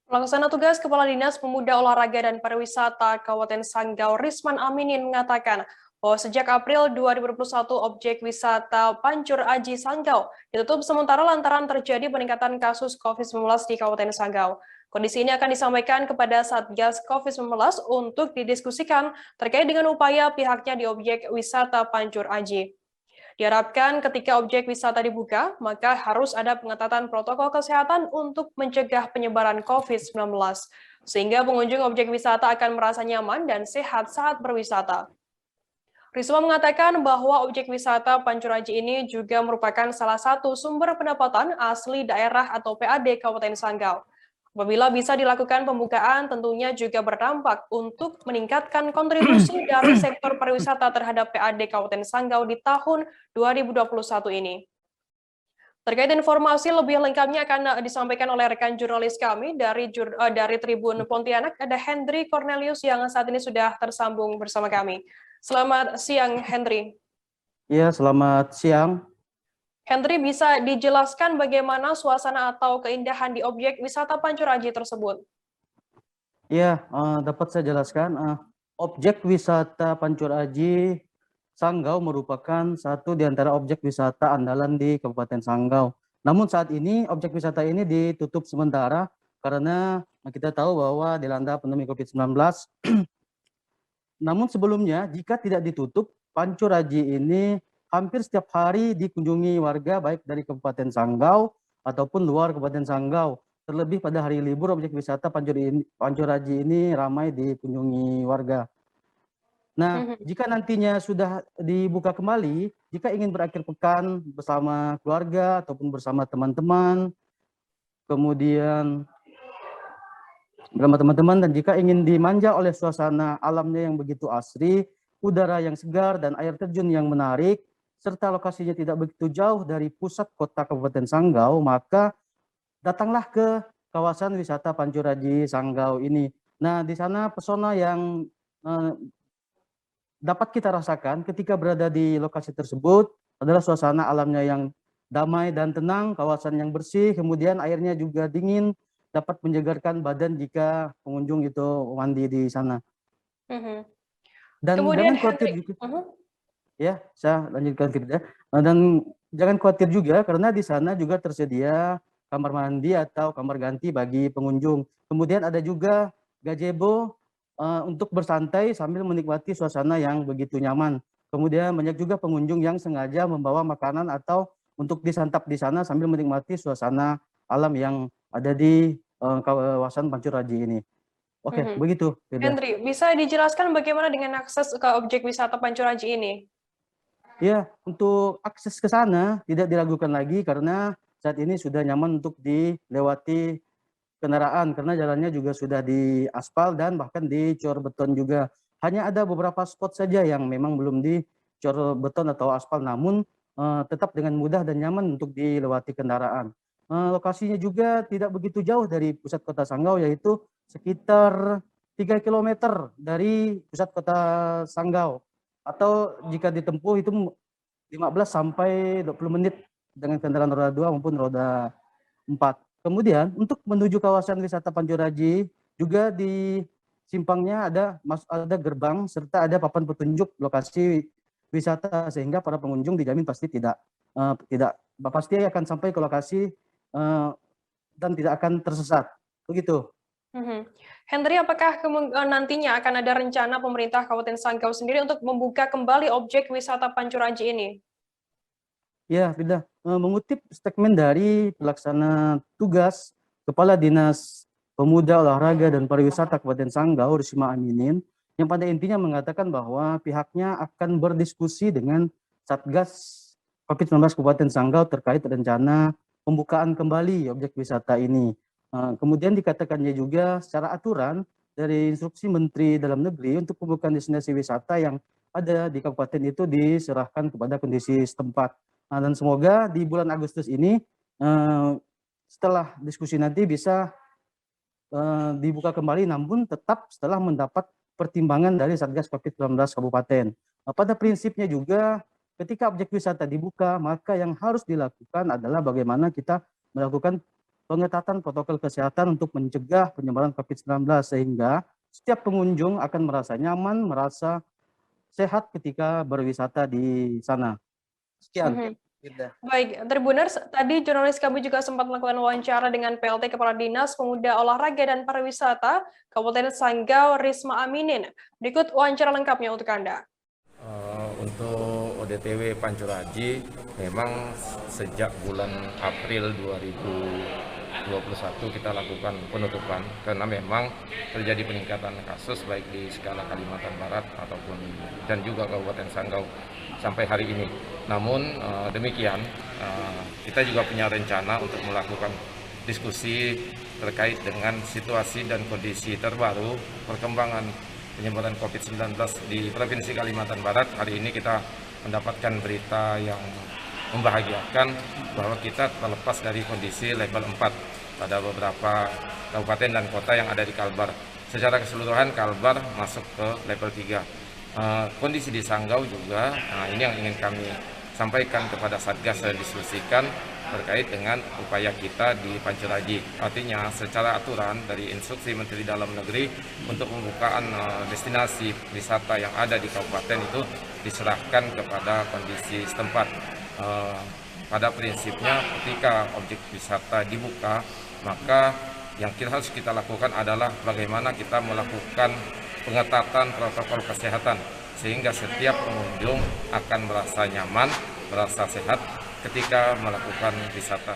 Pelaksana tugas Kepala Dinas Pemuda Olahraga dan Pariwisata Kabupaten Sanggau Risman Aminin mengatakan bahwa sejak April 2021 objek wisata Pancur Aji Sanggau ditutup sementara lantaran terjadi peningkatan kasus COVID-19 di Kabupaten Sanggau. Kondisi ini akan disampaikan kepada Satgas COVID-19 untuk didiskusikan terkait dengan upaya pihaknya di objek wisata Pancur Aji. Diharapkan ketika objek wisata dibuka, maka harus ada pengetatan protokol kesehatan untuk mencegah penyebaran COVID-19, sehingga pengunjung objek wisata akan merasa nyaman dan sehat saat berwisata. Risma mengatakan bahwa objek wisata Pancuraji ini juga merupakan salah satu sumber pendapatan asli daerah atau PAD Kabupaten Sanggau. Apabila bisa dilakukan pembukaan, tentunya juga berdampak untuk meningkatkan kontribusi dari sektor pariwisata terhadap PAD Kabupaten Sanggau di tahun 2021 ini. Terkait informasi lebih lengkapnya akan disampaikan oleh rekan jurnalis kami dari Tribun Pontianak, ada Hendry Cornelius yang saat ini sudah tersambung bersama kami. Selamat siang, Hendry. Ya, selamat siang. Hendry, bisa dijelaskan bagaimana suasana atau keindahan di objek wisata Pancuraji tersebut? Ya, dapat saya jelaskan. Objek wisata Pancuraji Sanggau merupakan satu di antara objek wisata andalan di Kabupaten Sanggau. Namun saat ini objek wisata ini ditutup sementara karena kita tahu bahwa dilanda pandemi COVID-19. Namun sebelumnya, jika tidak ditutup, Pancuraji ini hampir setiap hari dikunjungi warga baik dari Kabupaten Sanggau ataupun luar Kabupaten Sanggau. Terlebih pada hari libur, objek wisata Pancuraji ini ramai dikunjungi warga. Nah, jika nantinya sudah dibuka kembali, jika ingin berakhir pekan bersama keluarga ataupun bersama teman-teman, kemudian bersama teman-teman, dan jika ingin dimanja oleh suasana alamnya yang begitu asri, udara yang segar dan air terjun yang menarik, serta lokasinya tidak begitu jauh dari pusat kota Kabupaten Sanggau, maka datanglah ke kawasan wisata Pancuraji Sanggau ini. Nah, di sana pesona yang dapat kita rasakan ketika berada di lokasi tersebut adalah suasana alamnya yang damai dan tenang, kawasan yang bersih, kemudian airnya juga dingin, dapat menyegarkan badan jika pengunjung itu mandi di sana. Dan Kemudian jangan khawatir juga, ya, saya lanjutkan tidak. Dan jangan khawatir juga karena di sana juga tersedia kamar mandi atau kamar ganti bagi pengunjung. Kemudian ada juga gazebo untuk bersantai sambil menikmati suasana yang begitu nyaman. Kemudian banyak juga pengunjung yang sengaja membawa makanan atau untuk disantap di sana sambil menikmati suasana alam yang ada di kawasan Pancuraji ini. Oke, begitu. Hendry, bisa dijelaskan bagaimana dengan akses ke objek wisata Pancuraji ini? Ya, untuk akses ke sana tidak diragukan lagi karena saat ini sudah nyaman untuk dilewati kendaraan karena jalannya juga sudah diaspal dan bahkan dicor beton juga. Hanya ada beberapa spot saja yang memang belum dicor beton atau aspal, namun tetap dengan mudah dan nyaman untuk dilewati kendaraan. Lokasinya juga tidak begitu jauh dari pusat kota Sanggau, yaitu sekitar 3 km dari pusat kota Sanggau. Atau jika ditempuh itu 15 sampai 20 menit dengan kendaraan roda 2 maupun roda 4. Kemudian untuk menuju kawasan wisata Pancuraji juga di simpangnya ada gerbang serta ada papan petunjuk lokasi wisata sehingga para pengunjung dijamin pasti pasti akan sampai ke lokasi dan tidak akan tersesat. Begitu. Hendry, apakah nantinya akan ada rencana pemerintah Kabupaten Sanggau sendiri untuk membuka kembali objek wisata Pancuraji ini? Ya, tidak. Mengutip statement dari pelaksana tugas Kepala Dinas Pemuda, Olahraga, dan Pariwisata Kabupaten Sanggau, Risma Aminin, yang pada intinya mengatakan bahwa pihaknya akan berdiskusi dengan Satgas COVID-19 Kabupaten Sanggau terkait rencana pembukaan kembali objek wisata ini. Kemudian dikatakannya juga secara aturan dari instruksi Menteri Dalam Negeri untuk pembukaan destinasi wisata yang ada di kabupaten itu diserahkan kepada kondisi setempat. Nah, dan semoga di bulan Agustus ini setelah diskusi nanti bisa dibuka kembali, namun tetap setelah mendapat pertimbangan dari Satgas COVID-19 Kabupaten. Pada prinsipnya juga ketika objek wisata dibuka, maka yang harus dilakukan adalah bagaimana kita melakukan pengetatan protokol kesehatan untuk mencegah penyebaran COVID-19 sehingga setiap pengunjung akan merasa nyaman, merasa sehat ketika berwisata di sana. Sekian. Mhm. Firda. Baik, Tribuners, tadi jurnalis kami juga sempat melakukan wawancara dengan PLT Kepala Dinas Pemuda Olahraga dan Pariwisata Kabupaten Sanggau, Risma Aminin. Berikut wawancara lengkapnya untuk Anda. Untuk ODTW Pancur-Aji memang sejak bulan April 2021 kita lakukan penutupan karena memang terjadi peningkatan kasus baik di skala Kalimantan Barat ataupun dan juga Kabupaten Sanggau sampai hari ini. Namun demikian kita juga punya rencana untuk melakukan diskusi terkait dengan situasi dan kondisi terbaru perkembangan penyebaran COVID-19 di Provinsi Kalimantan Barat. Hari ini kita mendapatkan berita yang membahagiakan bahwa kita terlepas dari kondisi level 4 pada beberapa kabupaten dan kota yang ada di Kalbar. Secara keseluruhan Kalbar masuk ke level 3. Kondisi di Sanggau juga, ini yang ingin kami sampaikan kepada Satgas dan diskusikan terkait dengan upaya kita di Pancur-Aji. Artinya secara aturan dari instruksi Menteri Dalam Negeri untuk pembukaan destinasi wisata yang ada di kabupaten itu diserahkan kepada kondisi setempat. Pada prinsipnya ketika objek wisata dibuka, maka yang harus kita lakukan adalah bagaimana kita melakukan pengetatan protokol kesehatan sehingga setiap pengunjung akan merasa nyaman, merasa sehat ketika melakukan wisata.